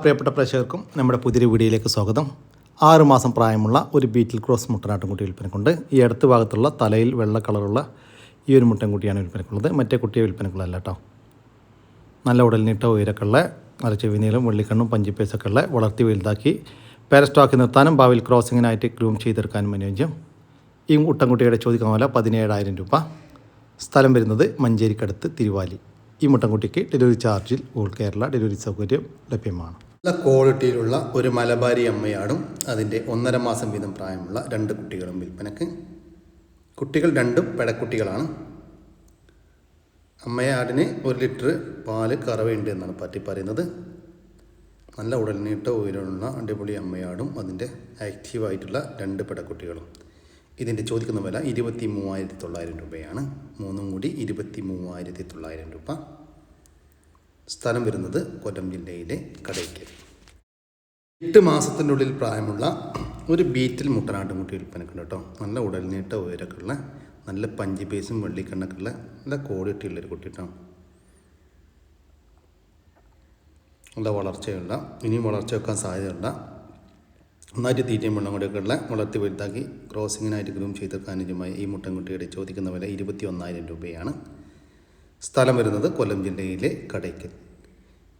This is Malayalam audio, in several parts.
പ്രിയപ്പെട്ട പ്രേക്ഷകർക്കും നമ്മുടെ പുതിയൊരു വീഡിയോയിലേക്ക് സ്വാഗതം. 6 മാസം പ്രായമുള്ള ഒരു ബീറ്റിൽ ക്രോസ് മുട്ടനാട്ടുംകുട്ടി വിൽപ്പനക്കുണ്ട്. ഈ അടുത്ത ഭാഗത്തുള്ള തലയിൽ വെള്ള കളറുള്ള ഈ ഒരു മുട്ടൻകുട്ടിയാണ് വിൽപ്പനക്കുള്ളത്. മറ്റേ കുട്ടിയെ വിൽപ്പനക്കുള്ളതല്ല കേട്ടോ. നല്ല ഉടൽനീട്ട ഉയരക്കുള്ള നല്ല ചെവിനീളം വെള്ളിക്കണ്ണും പഞ്ചിപ്പേസൊക്കെ ഉള്ള വളർത്തി വലുതാക്കി പാരസ്റ്റോക്കി നിർത്താനും ഭാവിയിൽ ക്രോസിങ്ങിനായിട്ട് ഗ്രൂം ചെയ്തെടുക്കാനും അനുയോജ്യം. ഈ മുട്ടൻകുട്ടിയുടെ ചോദിക്കുന്ന വില 17,000 രൂപ. സ്ഥലം വരുന്നത് മഞ്ചേരിക്കടുത്ത് തിരുവാലി. ഈ മുട്ടൻകുട്ടിക്ക് ഡെലിവറി ചാർജിൽ ഓൾ കേരള ഡെലിവറി സൗകര്യം ലഭ്യമാണ്. നല്ല ക്വാളിറ്റിയിലുള്ള ഒരു മലബാരി അമ്മയാടും അതിൻ്റെ 1.5 മാസം വീതം പ്രായമുള്ള 2 കുട്ടികളും വിൽപ്പനക്ക്. കുട്ടികൾ രണ്ടും പെടക്കുട്ടികളാണ്. അമ്മയാടിന് 1 ലിറ്റർ പാല് കറവയുണ്ട് എന്നാണ് പറ്റി പറയുന്നത്. നല്ല ഉടൽനീട്ട ഉയരമുള്ള അടിപൊളി അമ്മയാടും അതിൻ്റെ ആക്റ്റീവായിട്ടുള്ള 2 പെടക്കുട്ടികളും. ഇതിൻ്റെ ചോദിക്കുന്ന വില 23,900 രൂപയാണ്. മൂന്നും കൂടി 23,900 രൂപ. സ്ഥലം വരുന്നത് കൊല്ലം ജില്ലയിലെ കടയ്ക്കൽ. 8 മാസത്തിൻ്റെ ഉള്ളിൽ പ്രായമുള്ള ഒരു ബീറ്റിൽ മുട്ടനാട്ടുംകുട്ടി വിൽപ്പനക്കുണ്ട് കേട്ടോ. നല്ല ഉടൽനീട്ട ഉയരമൊക്കെ ഉള്ള നല്ല പഞ്ചി പേസും വെള്ളിക്കണ്ണൊക്കെ ഉള്ള നല്ല ക്വാളിറ്റിയുള്ളൊരു കുട്ടി കേട്ടോ. നല്ല വളർച്ചയുള്ള ഇനിയും വളർച്ച വെക്കാൻ സാധ്യതയുള്ള നന്നായിട്ട് തീറ്റയും വെള്ളം കൂടിയൊക്കെ ഉള്ള വളർത്തി വലുതാക്കി ക്രോസിങ്ങിനായിട്ട് ഗ്രൂം ചെയ്തെടുക്കാൻ അനുയോജ്യമായ ഈ മുട്ടൻകുട്ടിയുടെ ചോദിക്കുന്ന വില 21,000 രൂപയാണ്. സ്ഥലം വരുന്നത് കൊല്ലം ജില്ലയിലെ കടയ്ക്കൽ.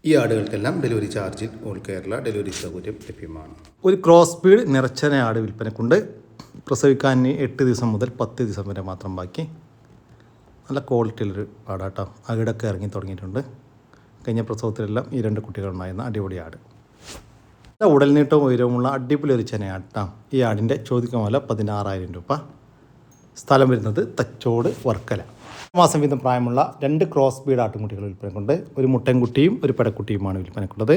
ഈ ആടുകൾക്കെല്ലാം ഡെലിവറി ചാർജിൽ ഓൾ കേരള ഡെലിവറി സൗകര്യം ലഭ്യമാണ്. ഒരു ക്രോസ് ബീഡ് നിറച്ചന ആട് വിൽപ്പനക്കുണ്ട്. പ്രസവിക്കാൻ 8 ദിവസം മുതൽ 10 ദിവസം വരെ മാത്രം ബാക്കി. നല്ല ക്വാളിറ്റിയുള്ളൊരു ആടാട്ടോ. അകിടൊക്കെ ഇറങ്ങി തുടങ്ങിയിട്ടുണ്ട്. കഴിഞ്ഞ പ്രസവത്തിലെല്ലാം ഈ 2 കുട്ടികളുണ്ടായിരുന്ന അടിപൊളി ആട്. നല്ല ഉടൽനീട്ടവും ഉയരവുമുള്ള അടിപൊളി ഒരു ചെനയാട്ടാം. ഈ ആടിൻ്റെ ചോദിക്കുന്ന വില 16,000 രൂപ. സ്ഥലം വരുന്നത് തച്ചോട് വർക്കല. മാസം വീതം പ്രായമുള്ള 2 ക്രോസ് ബീഡ് ആട്ടുംകുട്ടികൾ വിൽപ്പനക്കുണ്ട്. ഒരു മുട്ടൻകുട്ടിയും ഒരു പെടക്കുട്ടിയുമാണ് വിൽപ്പനക്കുള്ളത്.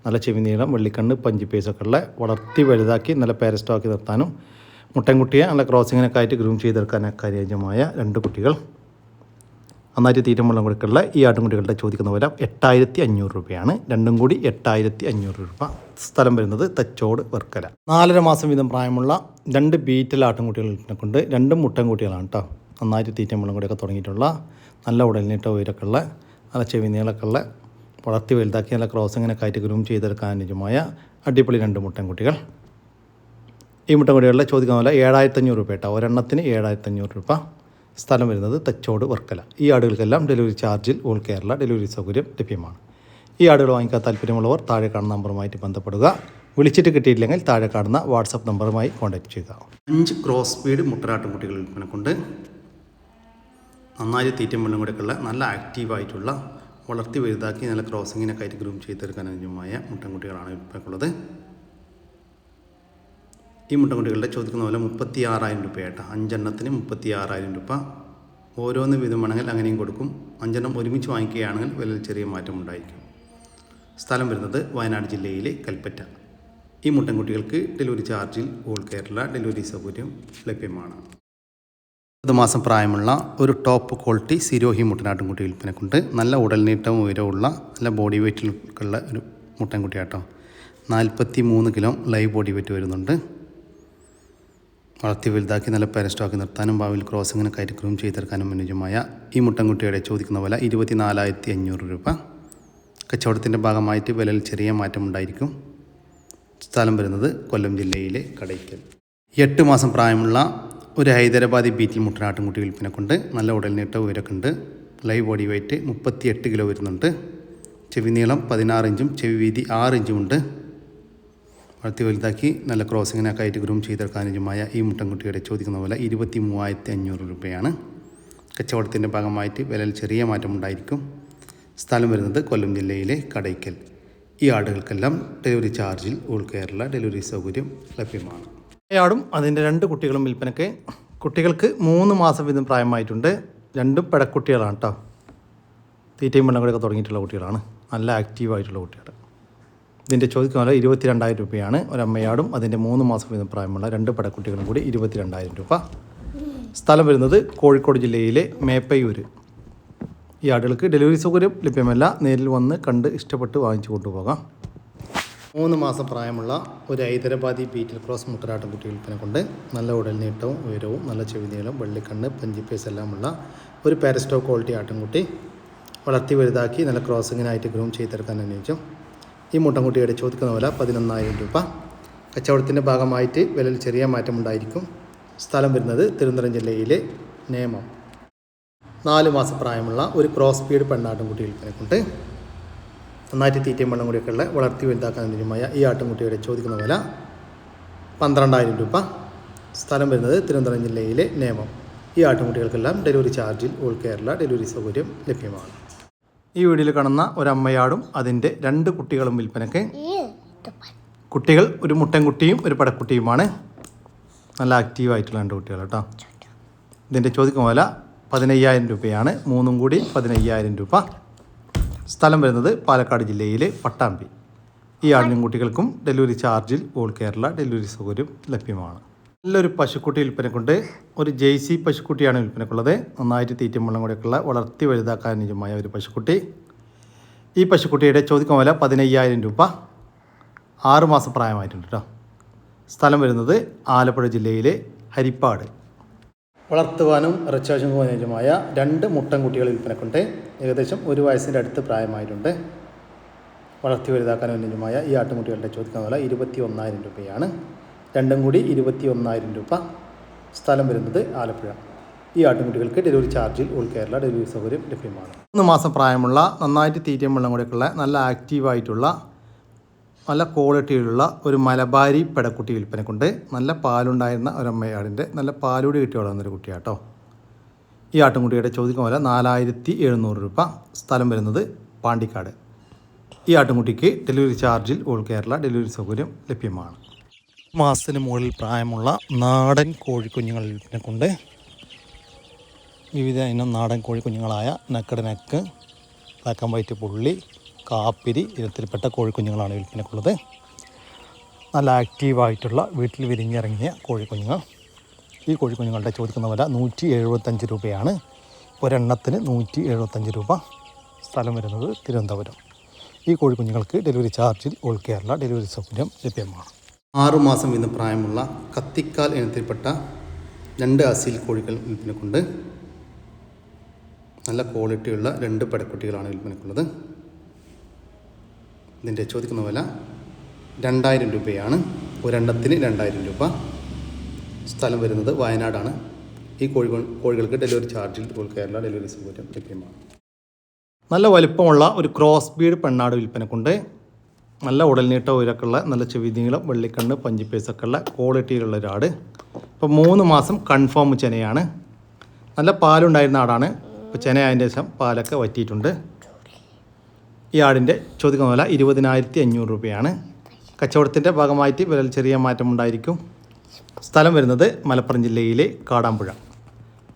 നല്ല ചെവിനീളം വെള്ളിക്കണ്ണ് പഞ്ചിപ്പേസൊക്കെ ഉള്ള വളർത്തി വലുതാക്കി നല്ല പാരസ്റ്റോക്കി നിർത്താനും മുട്ടൻകുട്ടിയെ നല്ല ക്രോസിങ്ങിനൊക്കെ ആയിട്ട് ഗ്രൂം ചെയ്തെടുക്കാനൊക്കെ അനുയോജ്യമായ 2 കുട്ടികൾ. നന്നായിട്ട് തീറ്റ വെള്ളം കൊടുക്കുള്ള ഈ ആട്ടുംകുട്ടികളുടെ ചോദിക്കുന്ന വില 8,500 രൂപയാണ്. രണ്ടും കൂടി 8,500 രൂപ. സ്ഥലം വരുന്നത് തച്ചോട് വർക്കല. 4.5 മാസം വീതം പ്രായമുള്ള 2 ബീറ്റൽ ആട്ടുംകുട്ടികൾ വിൽപ്പനക്കുണ്ട്. 2 മുട്ടൻകുട്ടികളാണ് കേട്ടോ. നന്നായിട്ട് തീറ്റ വെള്ളം കൂടിയൊക്കെ തുടങ്ങിയിട്ടുള്ള നല്ല ഉടൽനീട്ട ഉയരമൊക്കെ ഉള്ള നല്ല ചെവിനീളൊക്കെ ഉള്ള വളർത്തി വലുതാക്കി നല്ല ക്രോസിങ്ങിനൊക്കെ ആയിട്ട് ഗ്രൂം ചെയ്തെടുക്കാൻ അനുയോജ്യമായ അടിപൊളി 2 മുട്ടൻകുട്ടികൾ. ഈ മുട്ടൻകുട്ടികളുടെ ചോദിക്കുന്ന വില 7,500 രൂപ കേട്ടോ. ഒരെണ്ണത്തിന് 7,500 രൂപ. സ്ഥലം വരുന്നത് തച്ചോട് വർക്കല. ഈ ആടുകൾക്കെല്ലാം ഡെലിവറി ചാർജിൽ ഓൾ കേരള ഡെലിവറി സൗകര്യം ലഭ്യമാണ്. ഈ ആടുകൾ വാങ്ങിക്കാൻ താല്പര്യമുള്ളവർ താഴെ കാണുന്ന നമ്പറുമായിട്ട് ബന്ധപ്പെടുക. വിളിച്ചിട്ട് കിട്ടിയില്ലെങ്കിൽ താഴെ കാണുന്ന വാട്സപ്പ് നമ്പറുമായി കോൺടാക്റ്റ് ചെയ്യുക. 5 ക്രോസ് ബീഡ് മുട്ടനാട്ടുംകുട്ടികൾ വിൽപ്പനക്കുണ്ട്. നന്നായി തീറ്റയും വെള്ളം കൂടെയൊക്കെയുള്ള നല്ല ആക്റ്റീവായിട്ടുള്ള വളർത്തി വലുതാക്കി നല്ല ക്രോസിങ്ങിനൊക്കെ ആയിട്ട് ഗ്രൂം ചെയ്തെടുക്കാൻ അനുയോജ്യമായ മുട്ടൻകുട്ടികളാണ് വിൽപ്പനക്കുള്ളത്. ഈ മുട്ടൻകുട്ടികളുടെ ചോദിക്കുന്ന പോലെ 36,000 രൂപയായിട്ട് 5 എണ്ണത്തിന് 36,000 രൂപ. ഓരോന്ന് വീതം വേണമെങ്കിൽ അങ്ങനെയും കൊടുക്കും. 5 എണ്ണം ഒരുമിച്ച് വാങ്ങിക്കുകയാണെങ്കിൽ വിലയിൽ ചെറിയ മാറ്റം ഉണ്ടായിരിക്കും. സ്ഥലം വരുന്നത് വയനാട് ജില്ലയിലെ കൽപ്പറ്റ. ഈ മുട്ടൻകുട്ടികൾക്ക് ഡെലിവറി ചാർജിൽ ഓൾ കേരള ഡെലിവറി സൗകര്യം ലഭ്യമാണ്. 10 മാസം പ്രായമുള്ള ഒരു ടോപ്പ് ക്വാളിറ്റി സിരോഹി മുട്ടനാട്ടുംകുട്ടി വിൽപ്പനക്കുണ്ട്. നല്ല ഉടൽനീട്ടവും ഉയരമുള്ള നല്ല ബോഡി വെയിറ്റിലുള്ള ഒരു മുട്ടൻകുട്ടിയാട്ടോ. 43 കിലോ ലൈവ് ബോഡി വെയിറ്റ് വരുന്നുണ്ട്. വളർത്തി വലുതാക്കി നല്ല പാരസ്റ്റോക്കി നിർത്താനും ഭാവിയിൽ ക്രോസിങ്ങിനൊക്കെ ആയിട്ട് ഗ്രൂം ചെയ്തെടുക്കാനും അനുയോജ്യമായ ഈ മുട്ടൻകുട്ടിയുടെ ചോദിക്കുന്ന വില 24,500 രൂപ. കച്ചവടത്തിൻ്റെ ഭാഗമായിട്ട് വിലയിൽ ചെറിയ മാറ്റം ഉണ്ടായിരിക്കും. സ്ഥലം വരുന്നത് കൊല്ലം ജില്ലയിലെ കടയ്ക്കൽ. 8 മാസം പ്രായമുള്ള ഒരു ഹൈദരാബാദി ബീറ്റിൽ മുട്ടനാട്ടുംകുട്ടി വിൽപ്പനക്കുണ്ട്. നല്ല ഉടൽനീട്ട ഉയരമൊക്കെ ഉണ്ട്. ലൈവ് ബോഡി വെയിറ്റ് 38 കിലോ വരുന്നുണ്ട്. ചെവി നീളം 16 ഇഞ്ചും ചെവി വീതി 6 ഇഞ്ചും ഉണ്ട്. വളർത്തി വലുതാക്കി നല്ല ക്രോസിങ്ങിനൊക്കെ ആയിട്ട് ഗ്രൂം ചെയ്തെടുക്കാൻ അനുയോജ്യമായ ഈ മുട്ടൻകുട്ടിയുടെ ചോദിക്കുന്ന വില 23,500 രൂപയാണ്. കച്ചവടത്തിൻ്റെ ഭാഗമായിട്ട് വിലയിൽ ചെറിയ മാറ്റം ഉണ്ടായിരിക്കും. സ്ഥലം വരുന്നത് കൊല്ലം ജില്ലയിലെ കടയ്ക്കൽ. ഈ ആടുകൾക്കെല്ലാം ഡെലിവറി ചാർജിൽ ഓൾ കേരള ഡെലിവറി സൗകര്യം ലഭ്യമാണ്. ഈ ആടും അതിൻ്റെ 2 കുട്ടികളും വിൽപ്പനയ്ക്ക്. കുട്ടികൾക്ക് 3 മാസം വീതം പ്രായമായിട്ടുണ്ട്. 2 പെടക്കുട്ടികളാണ് കേട്ടോ. തീറ്റയും വെള്ളം കൂടെയൊക്കെ തുടങ്ങിയിട്ടുള്ള കുട്ടികളാണ്. നല്ല ആക്റ്റീവായിട്ടുള്ള കുട്ടികൾ. ഇതിൻ്റെ ചോദിക്കുന്ന വില 22,000 രൂപയാണ്. ഒരമ്മയാടും അതിൻ്റെ 3 മാസം വീതം പ്രായമുള്ള 2 പെടക്കുട്ടികളും കൂടി 22,000 രൂപ. സ്ഥലം വരുന്നത് കോഴിക്കോട് ജില്ലയിലെ മേപ്പയൂർ. ഈ ആടുകൾക്ക് ഡെലിവറി സൗകര്യം ലഭ്യമല്ല. നേരിൽ വന്ന് കണ്ട് ഇഷ്ടപ്പെട്ട് വാങ്ങിച്ചു കൊണ്ടുപോകാം. 3 മാസം പ്രായമുള്ള ഒരു ഹൈദരാബാദി ബീറ്റിൽ ക്രോസ് മുട്ടനാട്ടുംകുട്ടി വിൽപ്പനക്കുണ്ട്. നല്ല ഉടൽനീട്ടവും ഉയരവും നല്ല ചെവിനീളം വെള്ളിക്കണ്ണ് പഞ്ചിപ്പേസ് എല്ലാമുള്ള ഒരു പാരസ്റ്റോ ക്വാളിറ്റി ആട്ടുംകുട്ടി. വളർത്തി വലുതാക്കി നല്ല ക്രോസിങ്ങിനായിട്ട് ഗ്രൂം ചെയ്തെടുക്കാൻ അനുയോജ്യം. ഈ മുട്ടൻകുട്ടിയുടെ ചോദിക്കുന്ന വില 11,000 രൂപ. കച്ചവടത്തിൻ്റെ ഭാഗമായിട്ട് വിലയിൽ ചെറിയ മാറ്റമുണ്ടായിരിക്കും. സ്ഥലം വരുന്നത് തിരുവനന്തപുരം ജില്ലയിലെ നേമം. 4 മാസം പ്രായമുള്ള ഒരു ക്രോസ് ബീഡ് പെണ്ണാട്ടുംകുട്ടി വിൽപ്പനക്കുണ്ട്. നന്നായിട്ട് തീറ്റയും വെള്ളം കൂടിയൊക്കെ ഉള്ള വളർത്തി വലുതാക്കാൻ അനുയോജ്യമായ ഈ ആട്ടുംകുട്ടിയുടെ ചോദിക്കുന്ന വില 12,000 രൂപ. സ്ഥലം വരുന്നത് തിരുവനന്തപുരം ജില്ലയിലെ നേമം. ഈ ആട്ടുംകുട്ടികൾക്കെല്ലാം ഡെലിവറി ചാർജിൽ ഓൾ കേരള ഡെലിവറി സൗകര്യം ലഭ്യമാണ്. ഈ വീഡിയോയിൽ കാണുന്ന ഒരമ്മയാടും അതിൻ്റെ 2 കുട്ടികളും വിൽപ്പനയ്ക്ക്. കുട്ടികൾ ഒരു മുട്ടൻകുട്ടിയും ഒരു പടക്കുട്ടിയുമാണ്. നല്ല ആക്റ്റീവായിട്ടുള്ള 2 കുട്ടികൾ കേട്ടോ. ഇതിൻ്റെ ചോദിക്കുന്ന വില 15,000 രൂപയാണ്. 3 കൂടി 15,000 രൂപ. സ്ഥലം വരുന്നത് പാലക്കാട് ജില്ലയിലെ പട്ടാമ്പി. ഈ ആടിനും കുട്ടികൾക്കും ഡെലിവറി ചാർജിൽ ഓൾ കേരള ഡെലിവറി സൗകര്യം ലഭ്യമാണ്. നല്ലൊരു പശുക്കുട്ടി വിൽപ്പനക്കുണ്ട്. ഒരു ജേഴ്സി പശുക്കുട്ടിയാണ് വിൽപ്പനക്കുള്ളത്. നന്നായിട്ട് തീറ്റയും വെള്ളം കൂടെയൊക്കെയുള്ള വളർത്തി വലുതാക്കാൻ അനുയോജ്യമായ ഒരു പശുക്കുട്ടി. ഈ പശുക്കുട്ടിയുടെ ചോദിക്കുന്ന വില 15,000 രൂപ. 6 മാസം പ്രായമായിട്ടുണ്ട് കേട്ടോ. സ്ഥലം വരുന്നത് ആലപ്പുഴ ജില്ലയിലെ ഹരിപ്പാട്. വളർത്തുവാനും ഇറച്ചാശുക്കും അനുയോജ്യമായ 2 മുട്ടൻകുട്ടികൾ വിൽപ്പനക്കുണ്ട്. ഏകദേശം 1 വയസ്സിൻ്റെ അടുത്ത് പ്രായമായിട്ടുണ്ട്. വളർത്തി വലുതാക്കാൻ അനുയോജ്യമായ ഈ ആട്ടുംകുട്ടികളുടെ ചോദിക്കുന്ന വില 21,000 രൂപയാണ്. 2 കൂടി 21,000 രൂപ. സ്ഥലം വരുന്നത് ആലപ്പുഴ. ഈ ആട്ടുംകുട്ടികൾക്ക് ഡെലിവറി ചാർജിൽ ഓൾ കേരള ഡെലിവറി സൗകര്യം ലഭ്യമാണ്. 3 മാസം പ്രായമുള്ള നന്നായിട്ട് തീറ്റയും വെള്ളം കൂടെയൊക്കെയുള്ള നല്ല ആക്റ്റീവായിട്ടുള്ള നല്ല ക്വാളിറ്റിയിലുള്ള ഒരു മലബാരി പെടക്കുട്ടി വിൽപ്പനക്കുണ്ട്. നല്ല പാലുണ്ടായിരുന്ന ഒരമ്മയാടിൻ്റെ നല്ല പാലൂടി കിട്ടി വളർന്നൊരു കുട്ടിയാട്ടോ. ഈ ആട്ടുംകുട്ടിയുടെ ചോദിക്കുന്ന വില 4,700 രൂപ. സ്ഥലം വരുന്നത് പാണ്ടിക്കാട്. ഈ ആട്ടുംകുട്ടിക്ക് ഡെലിവറി ചാർജിൽ ഓൾ കേരള ഡെലിവറി സൗകര്യം ലഭ്യമാണ്. മാസത്തിന് മുകളിൽ പ്രായമുള്ള നാടൻ കോഴിക്കുഞ്ഞുങ്ങൾ വിൽപ്പനക്കുണ്ട്. വിവിധ ഇനം നാടൻ കോഴിക്കുഞ്ഞുങ്ങളായ നക്കട് നെക്ക്, ബ്ലാക്ക് ആൻഡ് വൈറ്റ് പുള്ളി, കാപ്പിരി ഇനത്തിൽപ്പെട്ട കോഴിക്കുഞ്ഞുങ്ങളാണ് വിൽപ്പനക്കുള്ളത്. നല്ല ആക്റ്റീവായിട്ടുള്ള വീട്ടിൽ വിരിഞ്ഞിറങ്ങിയ കോഴിക്കുഞ്ഞുങ്ങൾ. ഈ കോഴിക്കുഞ്ഞുങ്ങളുടെ ചോദിക്കുന്ന വില 175 രൂപയാണ്. ഒരെണ്ണത്തിന് 175 രൂപ. സ്ഥലം വരുന്നത് തിരുവനന്തപുരം. ഈ കോഴിക്കുഞ്ഞുങ്ങൾക്ക് ഡെലിവറി ചാർജിൽ ഓൾ കേരള ഡെലിവറി സൗകര്യം ലഭ്യമാണ്. 6 മാസം വീതം പ്രായമുള്ള കത്തിക്കാൽ ഇനത്തിൽപ്പെട്ട 2 അസീൽ കോഴികൾ വിൽപ്പനക്കുണ്ട്. നല്ല ക്വാളിറ്റിയുള്ള 2 പടക്കുട്ടികളാണ് വിൽപ്പനക്കുള്ളത്. ഇതിൻ്റെ ചോദിക്കുന്ന വില 2,000 രൂപയാണ്. ഒരെണ്ണത്തിന് 2,000 രൂപ. സ്ഥലം വരുന്നത് വയനാടാണ്. ഈ കോഴികൾക്ക് ഡെലിവറി ചാർജിൽ ഓൾ കേരള ഡെലിവറി സൗകര്യം ലഭ്യമാണ്. നല്ല വലിപ്പമുള്ള ഒരു ക്രോസ് ബീഡ് പെണ്ണാട് വിൽപ്പനക്കുണ്ട്. നല്ല ഉടൽനീട്ട ഉയരക്കുള്ള നല്ല ചെവി നീളം വെള്ളിക്കണ്ണ് പഞ്ചിപ്പേസൊക്കെ ഉള്ള ക്വാളിറ്റിയിലുള്ള ഒരാട്. ഇപ്പോൾ 3 മാസം കൺഫേം ചെനയാണ്. നല്ല പാലുണ്ടായിരുന്ന ആടാണ്. ഇപ്പോൾ ചെനയായതിൻ്റെ ശേഷം പാലൊക്കെ വറ്റിയിട്ടുണ്ട്. ഈ ആടിൻ്റെ ചോദിക്കുന്ന വില 20,500 രൂപയാണ്. കച്ചവടത്തിൻ്റെ ഭാഗമായിട്ട് വിലയിൽ ചെറിയ മാറ്റമുണ്ടായിരിക്കും. സ്ഥലം വരുന്നത് മലപ്പുറം ജില്ലയിലെ കാടാമ്പുഴ.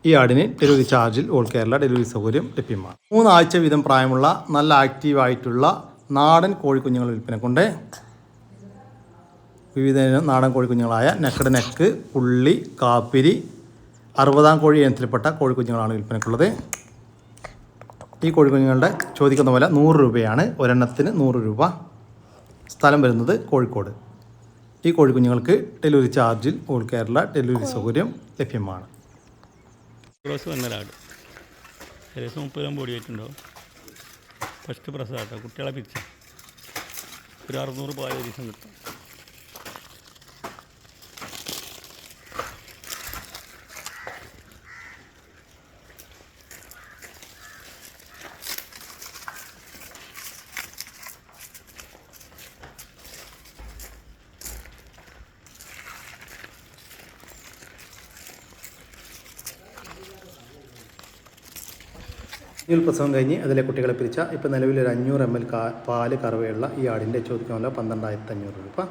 ഈ ആടിന് ഡെലിവറി ചാർജിൽ ഓൾ കേരള ഡെലിവറി സൗകര്യം ലഭ്യമാണ്. 3 ആഴ്ച വീതം പ്രായമുള്ള നല്ല ആക്റ്റീവായിട്ടുള്ള നാടൻ കോഴിക്കുഞ്ഞുങ്ങൾ വിൽപ്പനക്കുണ്ട്. വിവിധ നാടൻ കോഴിക്കുഞ്ഞുങ്ങളായ നക്കട് നെക്ക്, പുള്ളി, കാപ്പിരി, 60-ാം കോഴി ഇനത്തിൽപ്പെട്ട കോഴിക്കുഞ്ഞുങ്ങളാണ് വിൽപ്പനക്കുള്ളത്. ഈ കോഴിക്കുഞ്ഞുങ്ങളുടെ ചോദിക്കുന്ന വില 100 രൂപയാണ്. ഒരെണ്ണത്തിന് 100 രൂപ. സ്ഥലം വരുന്നത് കോഴിക്കോട്. ഈ കോഴിക്കുഞ്ഞുങ്ങൾക്ക് ഡെലിവറി ചാർജിൽ ഓൾ കേരള ഡെലിവറി സൗകര്യം ലഭ്യമാണ്. ക്രോസ് വന്നൊരാട് ഏകദേശം 30 ബോഡി ആയിട്ടുണ്ടാവും. ഫസ്റ്റ് പ്രസവമാട്ടോ. കുട്ടികളെ പിരിച്ച ഒരു 600 പാല് ഒരു ദിവസം കിട്ടും. പ്രസവം കഴിഞ്ഞ് അതിലെ കുട്ടികളെ പിരിച്ച ഇപ്പോൾ നിലവിൽ ഒരു 500 ml പാല് കറവയുള്ള ഈ ആടിൻ്റെ ചോദിക്കുന്ന വില 12,500 രൂപ.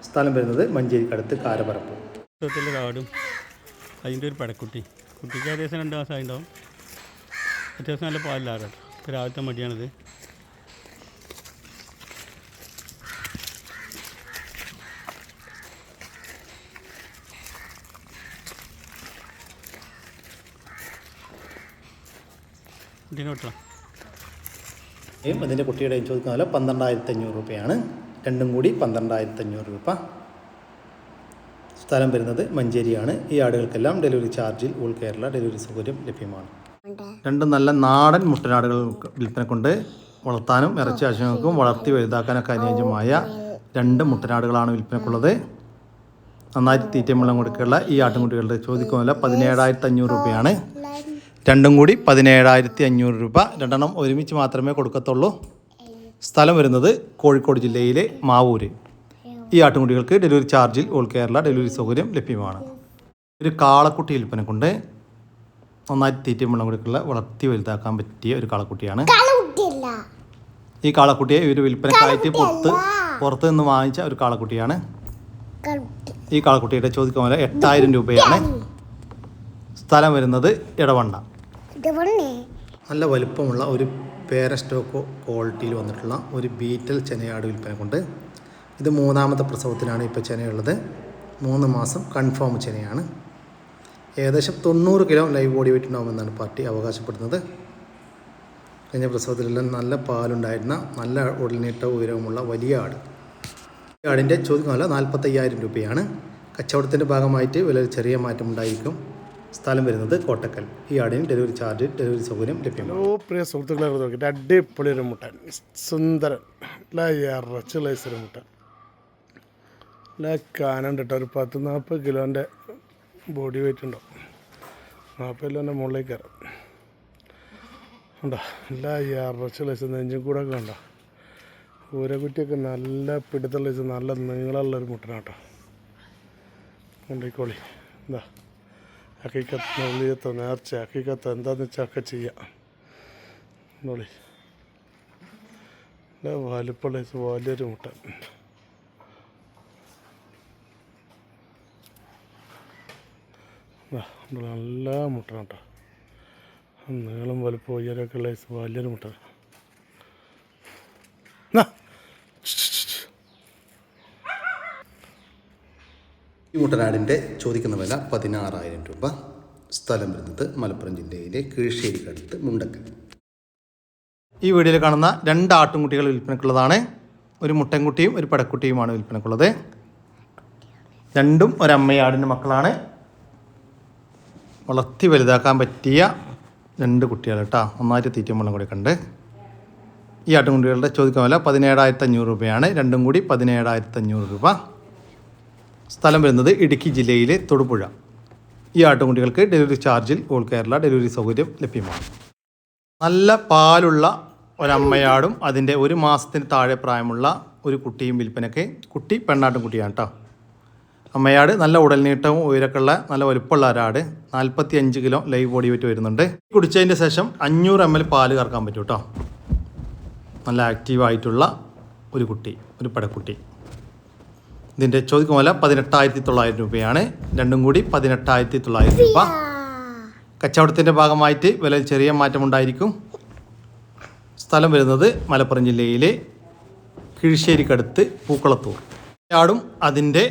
സ്ഥലം വരുന്നത് മഞ്ചേരിക്കടുത്ത് കാരപറമ്പ്. ആടും അതിൻ്റെ ഒരു പടക്കുട്ടി. കുട്ടിക്ക് ഏകദേശം 2 മാസം ആയിട്ടുണ്ടാവും. അത്യാവശ്യം നല്ല പാലിലാറാണ്. ഇപ്പോൾ രാവിലത്തെ മടിയാണിത്. അതിൻ്റെ കുട്ടിയുടെ ചോദിക്കുന്ന വില 12,500 രൂപയാണ്. 2 കൂടി 12,500 രൂപ. സ്ഥലം വരുന്നത് മഞ്ചേരിയാണ്. ഈ ആടുകൾക്കെല്ലാം ഡെലിവറി ചാർജിൽ ഓൾ കേരള ഡെലിവറി സൗകര്യം ലഭ്യമാണ്. 2 നല്ല നാടൻ മുട്ടനാടുകൾ വിൽപ്പനക്കുണ്ട്. വളർത്താനും ഇറച്ചി ആവശ്യങ്ങൾക്കും വളർത്തി വലുതാക്കാനൊക്കെ അനുയോജ്യമായ 2 മുട്ടനാടുകളാണ് വിൽപ്പനക്കുള്ളത്. നന്നായിട്ട് തീറ്റയും വെള്ളം കൊടുക്കുകയുള്ള ഈ ആട്ടിൻകുട്ടികളുടെ ചോദിക്കുമല്ല 17,500 രൂപയാണ്. രണ്ടും കൂടി 17,500 രൂപ. 2 എണ്ണം ഒരുമിച്ച് മാത്രമേ കൊടുക്കത്തുള്ളൂ. സ്ഥലം വരുന്നത് കോഴിക്കോട് ജില്ലയിലെ മാവൂര്. ഈ ആട്ടിൻകുട്ടികൾക്ക് ഡെലിവറി ചാർജിൽ ഓൾ കേരള ഡെലിവറി സൗകര്യം ലഭ്യമാണ്. ഒരു കാളക്കുട്ടി വിൽപ്പനക്കുണ്ട്. നന്നായിട്ട് തീറ്റയും വെള്ളം കൊടുക്കുകയുള്ള വളർത്തി വലുതാക്കാൻ പറ്റിയ ഒരു കാളക്കുട്ടിയാണ്. ഈ കാളക്കുട്ടിയെ ഒരു വിൽപ്പനക്കായിട്ട് പുറത്ത് നിന്ന് വാങ്ങിച്ച ഒരു കാളക്കുട്ടിയാണ്. ഈ കാളക്കുട്ടിയുടെ ചോദിക്കുമ്പോൾ 8,000 രൂപയാണ്. സ്ഥലം വരുന്നത് ഇടവണ്ണ. നല്ല വലുപ്പമുള്ള ഒരു പേരസ്റ്റോക്കോ ക്വാളിറ്റിയിൽ വന്നിട്ടുള്ള ഒരു ബീറ്റൽ ചെനയാട് വിൽപ്പനക്കുണ്ട്. ഇത് 3ാമത്തെ പ്രസവത്തിനാണ് ഇപ്പോൾ ചെനയുള്ളത്. 3 മാസം കൺഫേം ചെനയാണ്. ഏകദേശം 90 കിലോ ലൈവ് ബോഡി വെയിറ്റ് ഉണ്ടാകുമെന്നാണ് പാർട്ടി അവകാശപ്പെടുന്നത്. കഴിഞ്ഞ പ്രസവത്തിലെല്ലാം നല്ല പാലുണ്ടായിരുന്ന നല്ല ഉടൽനീട്ട ഉയരവുമുള്ള വലിയ ആട്. ഈ ആടിൻ്റെ ചോദിക്കുമല്ല 45,000 രൂപയാണ്. കച്ചവടത്തിൻ്റെ ഭാഗമായിട്ട് വില ചെറിയ മാറ്റമുണ്ടായിരിക്കും. സ്ഥലം വരുന്നത് കോട്ടക്കൽ. ഈ ആടിന് ഡെലിവറി ചാർജ് ഡെലിവറി സൗകര്യം ലഭ്യമാണ്. പ്രിയ സുഹൃത്തുക്കളെ നോക്കിയിട്ട് അടിപൊളി ഒരു മുട്ടൻ, സുന്ദരൻ, ഇറച്ചി ലൈസൊരു മുട്ടൻ, കാനുണ്ട് കേട്ടോ. ഒരു 10-40 കിലോൻ്റെ ബോഡി വെയിറ്റ് ഉണ്ടാവും. 40 കിലോൻ്റെ മുകളിലേക്ക് കയറും. ഉണ്ടോ ഇറച്ചി ലൈസ് നെഞ്ചും കൂടെ ഒക്കെ ഉണ്ടോ. ഊരക്കുറ്റിയൊക്കെ നല്ല പിടുത്തുള്ള നല്ല നീളമുള്ളൊരു മുട്ടനാട്ടോ. കൊണ്ടിക്കോളി എന്താ അക്കിക്കത്ത് നെള്ളിയത്തോ നേർച്ച അക്കിക്കത്ത് എന്താന്ന് വെച്ചാൽ ഒക്കെ ചെയ്യാം. നോളി വലിപ്പുള്ള വലിയൊരു മുട്ട. നല്ല മുട്ടനാട്ടോ. നീളം വലുപ്പം ഉയരമൊക്കെ ഉള്ള വലിയൊരു മുട്ട. ഈ മുട്ടനാടിൻ്റെ ചോദിക്കുന്ന വില 16,000 രൂപ. സ്ഥലം വരുന്നത് മലപ്പുറം ജില്ലയിലെ കീഴ്ശ്ശേരിക്കടുത്ത് മുണ്ടക്കൽ. ഈ വീഡിയോയിൽ കാണുന്ന 2 ആട്ടിൻകുട്ടികൾ വിൽപ്പനക്കുള്ളതാണ്. ഒരു മുട്ടൻകുട്ടിയും ഒരു പടക്കുട്ടിയുമാണ് വിൽപ്പനക്കുള്ളത്. രണ്ടും ഒരമ്മയാടിൻ്റെ മക്കളാണ്. വളർത്തി വലുതാക്കാൻ പറ്റിയ 2 കുട്ടികൾ കേട്ടോ. നന്നായിട്ട് തീറ്റയും വെള്ളം കൂടി കണ്ട്. ഈ ആട്ടിൻകുട്ടികളുടെ ചോദിക്കാൻ വില 17,500 രൂപയാണ്. രണ്ടും കൂടി 17,500 രൂപ. സ്ഥലം വരുന്നത് ഇടുക്കി ജില്ലയിലെ തൊടുപുഴ. ഈ ആട്ടിൻകുട്ടികൾക്ക് ഡെലിവറി ചാർജിൽ ഓൾ കേരള ഡെലിവറി സൗകര്യം ലഭ്യമാണ്. നല്ല പാലുള്ള ഒരമ്മയാടും അതിൻ്റെ 1 മാസത്തിന് താഴെ പ്രായമുള്ള ഒരു കുട്ടിയും വിൽപ്പനയ്ക്ക്. കുട്ടി പെണ്ണാട്ടും കുട്ടിയാണ് കേട്ടോ. അമ്മയാട് നല്ല ഉടൽനീട്ടവും ഉയരക്കുള്ള നല്ല വലുപ്പമുള്ള ഒരാട്. 45 കിലോ ലൈവ് ബോഡി വെയിറ്റ് വരുന്നുണ്ട്. കുടിച്ചതിൻ്റെ ശേഷം 500 ml പാല് കറക്കാൻ പറ്റും കേട്ടോ. നല്ല ആക്റ്റീവായിട്ടുള്ള ഒരു കുട്ടി, ഒരു പടക്കുട്ടി. ഇതിൻ്റെ ചോദിക്കുന്ന വില 18,900 രൂപയാണ്. രണ്ടും കൂടി 18,900 രൂപ. കച്ചവടത്തിൻ്റെ ഭാഗമായിട്ട് വില ചെറിയ മാറ്റമുണ്ടായിരിക്കും. സ്ഥലം വരുന്നത് മലപ്പുറം ജില്ലയിലെ കീഴ്ശ്ശേരിക്കടുത്ത് പൂക്കളത്തൂർ. ആടും അതിൻ്റെ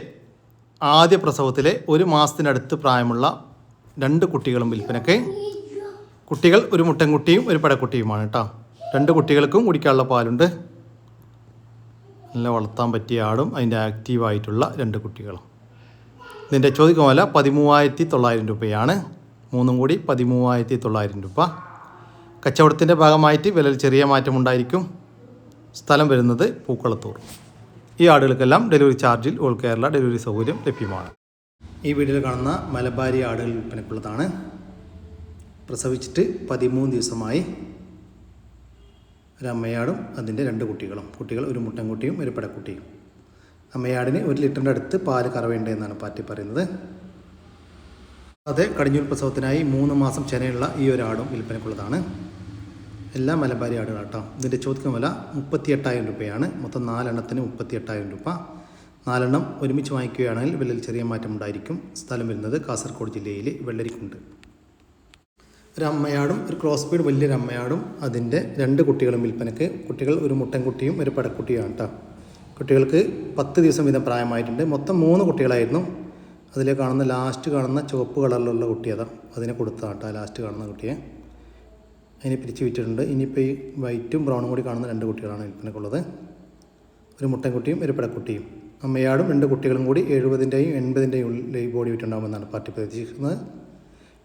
ആദ്യ പ്രസവത്തിലെ 1 മാസത്തിനടുത്ത് പ്രായമുള്ള 2 കുട്ടികളും വിൽപ്പനയ്ക്ക്. കുട്ടികൾ ഒരു മുട്ടൻകുട്ടിയും ഒരു പടക്കുട്ടിയുമാണ് കേട്ടോ. 2 കുട്ടികൾക്കും കുടിക്കാനുള്ള പാലുണ്ട്. നല്ല വളർത്താൻ പറ്റിയ ആടും അതിൻ്റെ ആക്റ്റീവായിട്ടുള്ള 2 കുട്ടികളും. ഇതിൻ്റെ ചോദിക്കുന്ന വില 13,900 രൂപയാണ്. 3ഉം കൂടി 13,900 രൂപ. കച്ചവടത്തിൻ്റെ ഭാഗമായിട്ട് വിലയിൽ ചെറിയ മാറ്റമുണ്ടായിരിക്കും. സ്ഥലം വരുന്നത് പൂക്കളത്തൂർ. ഈ ആടുകൾക്കെല്ലാം ഡെലിവറി ചാർജിൽ ഓൾ കേരള ഡെലിവറി സൗകര്യം ലഭ്യമാണ്. ഈ വീഡിയോയിൽ കാണുന്ന മലബാരി ആടുകൾ വിൽപ്പനക്കുള്ളതാണ്. പ്രസവിച്ചിട്ട് 13 ദിവസമായി. ഒരമ്മയാടും അതിൻ്റെ 2 കുട്ടികളും. കുട്ടികൾ ഒരു മുട്ടൻകുട്ടിയും ഒരു പടക്കുട്ടിയും. അമ്മയാടിന് 1 ലിറ്ററിൻ്റെ അടുത്ത് പാല് കറവേണ്ടതെന്നാണ് പാർട്ടി പറയുന്നത്. അത് കടിഞ്ഞൂൽ പ്രസവത്തിനായി 3 മാസം ചെനയുള്ള ഈ ഒരാടും വിൽപ്പനക്കുള്ളതാണ്. എല്ലാം മലബാരി ആടുകളാട്ടോ. ഇതിൻ്റെ ചോദിക്കുന്ന വില 38,000 രൂപയാണ്. മൊത്തം 4 എണ്ണത്തിന് 38,000 രൂപ. 4 എണ്ണം ഒരുമിച്ച് വാങ്ങിക്കുകയാണെങ്കിൽ വിലയിൽ ചെറിയ മാറ്റം ഉണ്ടായിരിക്കും. സ്ഥലം വരുന്നത് കാസർഗോഡ് ജില്ലയിലെ വെള്ളരിക്കുണ്ട്. ഒരു അമ്മയാടും ഒരു ക്രോസ് ബീഡ് വലിയൊരു അമ്മയാടും അതിൻ്റെ 2 കുട്ടികളും വിൽപ്പനയ്ക്ക്. കുട്ടികൾ ഒരു മുട്ടൻകുട്ടിയും ഒരു പടക്കുട്ടിയാണ് കേട്ടോ. കുട്ടികൾക്ക് 10 ദിവസം വീതം പ്രായമായിട്ടുണ്ട്. മൊത്തം 3 കുട്ടികളായിരുന്നു. അതിലെ കാണുന്ന ലാസ്റ്റ് കാണുന്ന ചുവപ്പ് കളറിലുള്ള കുട്ടി അതാ അതിനെ കൊടുത്തതാണ് കേട്ടോ. ലാസ്റ്റ് കാണുന്ന കുട്ടിയെ അതിനെ പിരിച്ച് വിറ്റിട്ടുണ്ട്. ഇനിയിപ്പോൾ ഈ വൈറ്റും ബ്രൗണും കൂടി കാണുന്ന 2 കുട്ടികളാണ് വിൽപ്പനക്കുള്ളത്. ഒരു മുട്ടൻകുട്ടിയും ഒരു പടക്കുട്ടിയും. അമ്മയാടും 2 കുട്ടികളും കൂടി 70-ൻ്റെയും 80-ൻ്റെയും ലൈവ് ബോഡി വെയിറ്റ് ഉണ്ടാകുമെന്നാണ് പാർട്ടി പ്രതീക്ഷിക്കുന്നത്.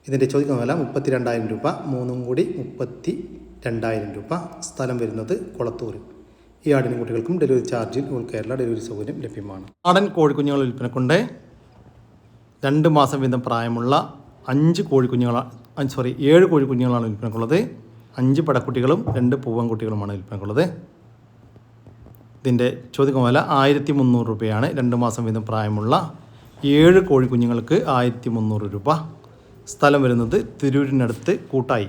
ഇതിൻ്റെ ചോദിക്കുന്ന വില 32,000 രൂപ. 3ഉം കൂടി 2000 രൂപ. സ്ഥലം വരുന്നത് കൊളത്തൂർ. ഈ ആടിനും കുട്ടികൾക്കും ഡെലിവറി ചാർജിൽ ഓൾ കേരള ഡെലിവറി സൗകര്യം ലഭ്യമാണ്. നാടൻ കോഴിക്കുഞ്ഞുങ്ങൾ വിൽപ്പനക്കൊണ്ട് 2 മാസം വീതം പ്രായമുള്ള 7 കോഴിക്കുഞ്ഞുങ്ങളാണ് വിൽപ്പനക്കുള്ളത്. 5 പടക്കുട്ടികളും 2 പൂവൻകുട്ടികളുമാണ് വിൽപ്പനക്കുള്ളത്. ഇതിൻ്റെ ചോദിക്കുന്ന വില 1300 രൂപയാണ്. 2 മാസം വീതം പ്രായമുള്ള 7 കോഴിക്കുഞ്ഞുങ്ങൾക്ക് 1300 രൂപ. സ്ഥലം വരുന്നത് തിരൂരിനടുത്ത് കൂട്ടായി.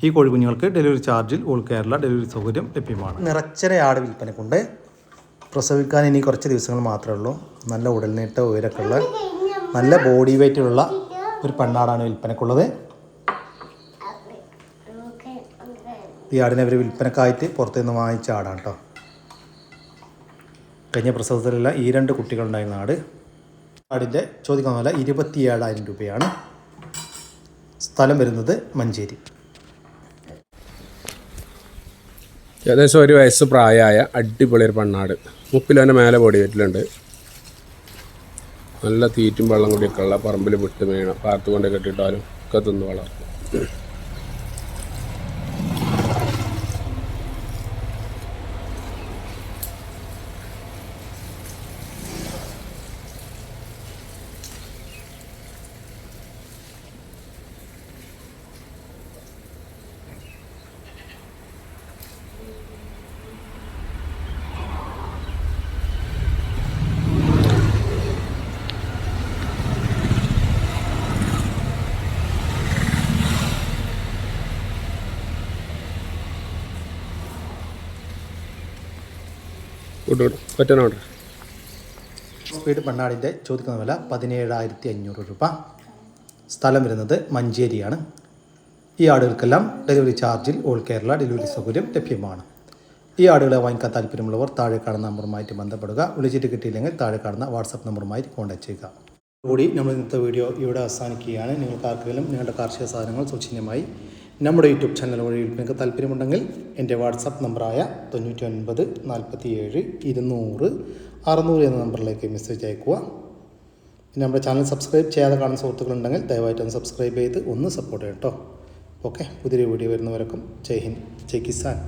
ഈ കോഴിക്കുഞ്ഞുങ്ങൾക്ക് ഡെലിവറി ചാർജിൽ ഓൾ കേരള ഡെലിവറി സൗകര്യം ലഭ്യമാണ്. നിറച്ചര ആട് വിൽപ്പനക്കുണ്ട്. പ്രസവിക്കാൻ ഇനി കുറച്ച് ദിവസങ്ങൾ മാത്രമേ ഉള്ളൂ. നല്ല ഉടൽനീട്ട ഉയരമൊക്കെ ഉള്ള നല്ല ബോഡി വെയ്റ്റുള്ള ഒരു പെണ്ണാടാണ് വിൽപ്പനക്കുള്ളത്. ഈ ആടിനെ അവർ വിൽപ്പനക്കായിട്ട് പുറത്തുനിന്ന് വാങ്ങിച്ച ആടാണ് കേട്ടോ. കഴിഞ്ഞ പ്രസവത്തിലുള്ള ഈ 2 കുട്ടികളുണ്ടായിരുന്ന ആട്. ആടിൻ്റെ ചോദിക്കുന്ന വില 27,000 രൂപയാണ്. സ്ഥലം വരുന്നത് മഞ്ചേരി. ഏകദേശം 1 വയസ്സ് പ്രായമായ അടിപൊളി ഒരു പെണ്ണാട്. 30 കിലോൻ്റെ മേലെ ബോഡി വെയിറ്റിലുണ്ട്. നല്ല തീറ്റും വെള്ളം കൂടിയൊക്കെ ഉള്ള പറമ്പിൽ വിട്ട് വീണ പാർത്ത് കൊണ്ട് കെട്ടിയിട്ടാലും ഒക്കെ തിന്ന് വളർത്തും. ഒറ്റനോട്ട് സ്പീഡ് പെണ്ണാടിൻ്റെ ചോദിക്കുന്ന വില 17,500 രൂപ. സ്ഥലം വരുന്നത് മഞ്ചേരിയാണ്. ഈ ആടുകൾക്കെല്ലാം ഡെലിവറി ചാർജിൽ ഓൾ കേരള ഡെലിവറി സൗകര്യം ലഭ്യമാണ്. ഈ ആടുകളെ വാങ്ങിക്കാൻ താല്പര്യമുള്ളവർ താഴെ കാണുന്ന നമ്പറുമായിട്ട് ബന്ധപ്പെടുക. വിളിച്ചിട്ട് കിട്ടിയില്ലെങ്കിൽ താഴെ കാണുന്ന വാട്സപ്പ് നമ്പറുമായിട്ട് കോൺടാക്ട് ചെയ്യുക. കൂടി നമ്മൾ ഇന്നത്തെ വീഡിയോ ഇവിടെ അവസാനിക്കുകയാണ്. നിങ്ങൾക്ക് ആർക്കെങ്കിലും നിങ്ങളുടെ കാർഷിക സാധനങ്ങൾ സൗജന്യമായി നമ്മുടെ യൂട്യൂബ് ചാനൽ വഴി വിൽപ്പനയ്ക്ക് താല്പര്യമുണ്ടെങ്കിൽ എൻ്റെ വാട്സപ്പ് നമ്പറായ 99 47 200 600 എന്ന നമ്പറിലേക്ക് മെസ്സേജ് അയക്കുക. പിന്നെ നമ്മുടെ ചാനൽ സബ്സ്ക്രൈബ് ചെയ്യാതെ കാണുന്ന സുഹൃത്തുക്കളുണ്ടെങ്കിൽ ദയവായിട്ടൊന്ന് സബ്സ്ക്രൈബ് ചെയ്ത് ഒന്ന് സപ്പോർട്ട് ചെയ്യട്ടോ. ഓക്കെ, പുതിയൊരു വീഡിയോ വരുന്നവരൊക്കെ ജയ് ഹിന്ദ്, ജയ് കിസാൻ.